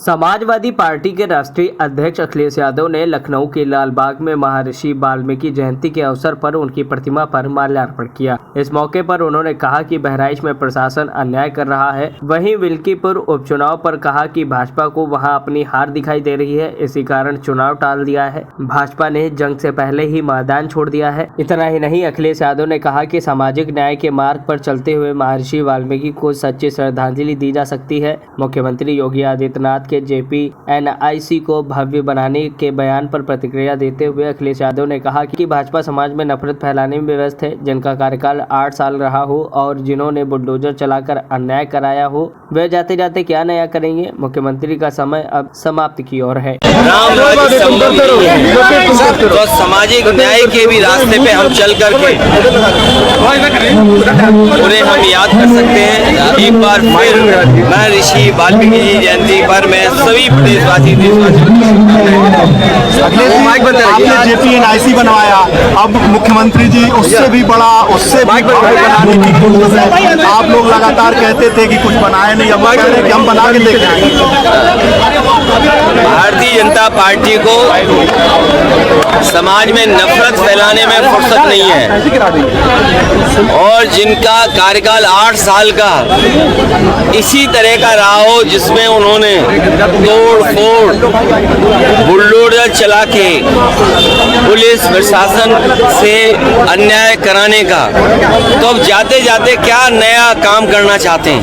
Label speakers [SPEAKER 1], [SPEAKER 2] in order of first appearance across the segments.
[SPEAKER 1] Samajwadi party के राष्ट्रीय अध्यक्ष अखिलेश यादव ने लखनऊ के लालबाग में महर्षि वाल्मीकि जयंती के अवसर पर उनकी प्रतिमा पर माल्यार्पण किया। इस मौके पर उन्होंने कहा कि बहराइच में प्रशासन अन्याय कर रहा है। वहीं विल्कीपुर उपचुनाव पर कहा कि भाजपा को वहां अपनी हार दिखाई दे रही है, इसी कारण चुनाव टाल दिया है। भाजपा ने जंग से पहले ही मैदान छोड़ दिया है। इतना ही नहीं, अखिलेश यादव ने कहा कि सामाजिक न्याय के मार्ग पर चलते हुए महर्षि वाल्मीकि को सच्ची श्रद्धांजलि दी जा सकती है। मुख्यमंत्री योगी आदित्यनाथ के JPNIC को भव्य बनाने के बयान पर प्रतिक्रिया देते हुए अखिलेश यादव ने कहा कि भाजपा समाज में नफरत फैलाने में व्यस्त है। जिनका कार्यकाल 8 साल रहा हो और जिन्होंने बुलडोजर चलाकर अन्याय कराया हो, वे जाते जाते क्या नया करेंगे। मुख्यमंत्री का समय अब समाप्ति की ओर है।
[SPEAKER 2] राम राज्य संभव नहीं है, तो सामाजिक न्याय के भी रास्ते पे हम चल करके उन्हें हम याद कर सकते हैं। एक बार फिर महर्षि वाल्मीकि जी जयंती पर मैं सभी प्रदेशवासी
[SPEAKER 3] आपने JPNIC बनवाया, अब मुख्यमंत्री जी उससे भी बड़ा, उससे भी बनाने की कोशिश है। आप लोग लगातार कहते थे कि कुछ बनाए नहीं, अब कह रहे हैं कि हम बना के लेके आएंगे।
[SPEAKER 2] भारतीय जनता पार्टी को समाज में नफरत फैलाने में फुर्सत नहीं है और जिनका कार्यकाल 8 साल का इसी तरह का रहा हो, जिसमें उन्होंने तोड़ फोड़ बुलडोजर चला के पुलिस प्रशासन से अन्याय कराने का, तो अब जाते जाते क्या नया काम करना चाहते हैं।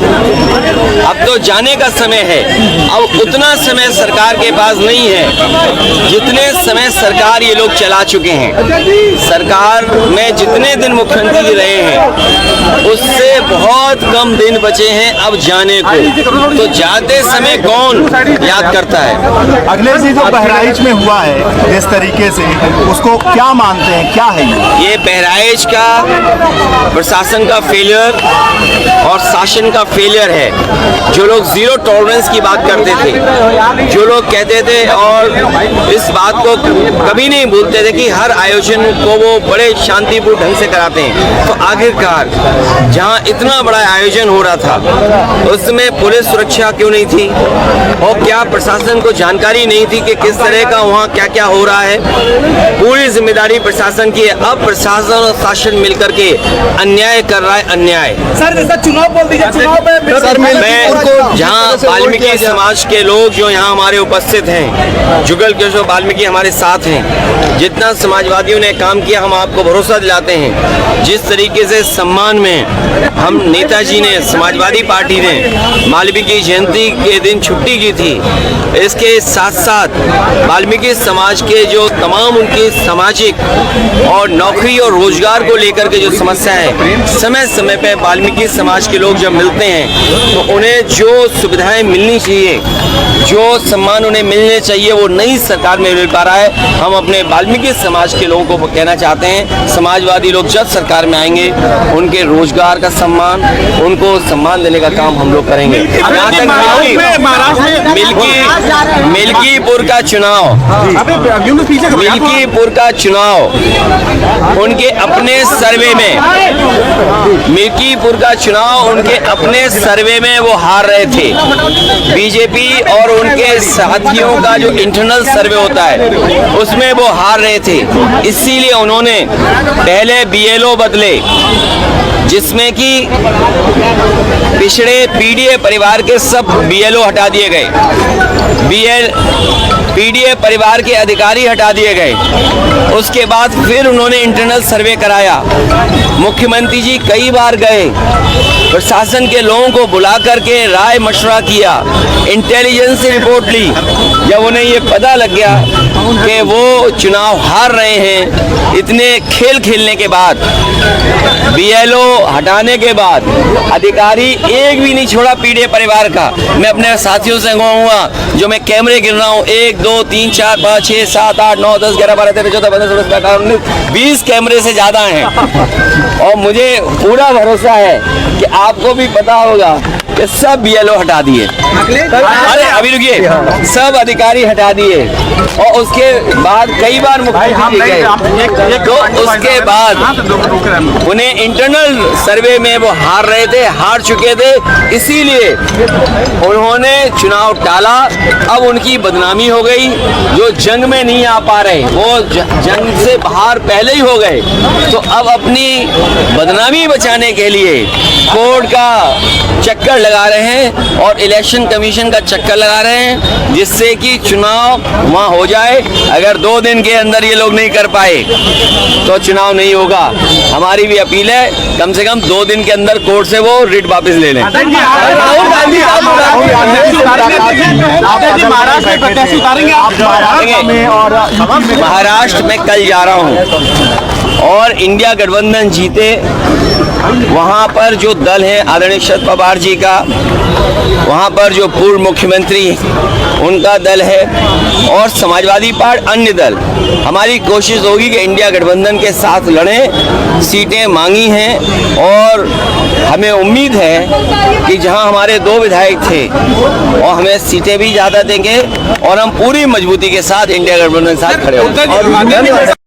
[SPEAKER 2] अब तो जाने का समय है। अब उतना समय सरकार के पास नहीं है जितने समय सरकार ये लोग चला चुके हैं। सरकार में जितने दिन मुख्यमंत्री जी रहे हैं उससे बहुत कम दिन बचे हैं अब जाने को, तो जाते समय कौन याद करता है।
[SPEAKER 3] अखिलेश जी, जो बहराइच में हुआ है इस तरीके से, उसको क्या मानते हैं, क्या है
[SPEAKER 2] ये? बहराइच का प्रशासन का फेलियर और शासन का फेलियर है। जो लोग जीरो टॉलरेंस की बात करते थे, जो लोग कहते थे और इस बात को कभी नहीं भूलते थे कि हर आयोजन को वो बड़े शांतिपूर्ण ढंग से कराते हैं, तो आखिरकार जहां इतना बड़ा आयोजन हो रहा था उसमें पुलिस सुरक्षा क्यों नहीं थी और क्या प्रशासन को जानकारी नहीं थी कि किस तरह का वहां क्या क्या हो रहा है। पूरी जिम्मेदारी प्रशासन की है। अब प्रशासन और शासन मिलकर के अन्याय कर रहा है। अन्याय
[SPEAKER 4] सर, जैसा चुनाव बोल दीजिए, चुनाव में
[SPEAKER 2] मैं जहाँ वाल्मीकि समाज के लोग जो यहाँ हमारे उपस्थित हैं, जुगल किशोर वाल्मीकि हमारे साथ हैं, जितना समाजवादियों ने काम किया हम आपको भरोसा दिलाते हैं। जिस तरीके से सम्मान में हम नेताजी ने, समाजवादी पार्टी ने वाल्मीकि जयंती के दिन छुट्टी की थी, इसके साथ साथ वाल्मीकि समाज के जो तमाम उनकी सामाजिक और नौकरी और रोजगार को लेकर के जो समस्या है, समय समय पे वाल्मीकि समाज के लोग जब मिलते हैं तो उन्हें जो सुविधाएं मिलनी चाहिए, जो सम्मान उन्हें मिलने चाहिए, वो नई सरकार में मिल पा रहा है। हम अपने वाल्मीकि समाज के लोगों को कहना चाहते हैं, समाजवादी लोग जब सरकार में आएंगे उनके रोजगार का सम्मान, उनको सम्मान देने का काम हम लोग करेंगे। यहाँ तक मिल्कीपुर का चुनाव, मिल्कीपुर का चुनाव उनके अपने सर्वे में, मिल्कीपुर का चुनाव उनके अपने सर्वे में वो हार रहे थे। बीजेपी और उनके साथियों का जो इंटरनल सर्वे होता है उसमें वो हार रहे थे, इसीलिए उन्होंने पहले BLO बदले, जिसमें कि पिछड़े PDA परिवार के सब BLO हटा दिए गए, PDA परिवार के अधिकारी हटा दिए गए। उसके बाद फिर उन्होंने इंटरनल सर्वे कराया। मुख्यमंत्री जी कई बार गए, प्रशासन के लोगों को बुला करके राय मशवरा किया, इंटेलिजेंस रिपोर्ट ली। जब उन्हें ये पता लग गया कि वो चुनाव हार रहे हैं, इतने खेल खेलने के बाद, BLO हटाने के बाद, अधिकारी एक भी नहीं छोड़ा PDA परिवार का। मैं अपने साथियों से कहूँगा, जो मैं कैमरे गिन रहा हूँ, 1 2 3 4 5 6 7 8 9 10 11 12 13 14 15 16 17 18 19 20 कैमरे से ज़्यादा हैं और मुझे पूरा भरोसा है कि आपको भी पता होगा कि सब BLO हटा दिए, अरे अभी रुकिए, सब अधिकारी हटा दिए और उसके बाद कई बार मुख्यमंत्री गए तो उसके बाद उन्हें इंटरनल सर्वे में वो हार रहे थे, हार चुके थे, इसीलिए उन्होंने चुनाव टाला। अब उनकी बदनामी हो गई, जो जंग में नहीं आ पा रहे वो जंग से बाहर पहले ही हो गए, तो अब अपनी बदनामी बचाने के लिए कोर्ट का चक्कर लगा रहे हैं और इलेक्शन कमीशन का चक्कर लगा रहे हैं, जिससे कि चुनाव वहाँ हो जाए। अगर 2 दिन के अंदर ये लोग नहीं कर पाए तो चुनाव नहीं होगा। हमारी भी अपील है, कम से कम 2 दिन के अंदर कोर्ट से वो रिट वापस ले लें। महाराष्ट्र में कल जा रहा हूँ और इंडिया गठबंधन जीते, वहाँ पर जो दल है आदरणीय शरद पवार जी का, वहाँ पर जो पूर्व मुख्यमंत्री उनका दल है और समाजवादी पार्टी अन्य दल, हमारी कोशिश होगी कि इंडिया गठबंधन के साथ लड़ें। सीटें मांगी हैं और हमें उम्मीद है कि जहां हमारे 2 विधायक थे और हमें सीटें भी ज़्यादा देंगे और हम पूरी मजबूती के साथ इंडिया गठबंधन के साथ खड़े होंगे।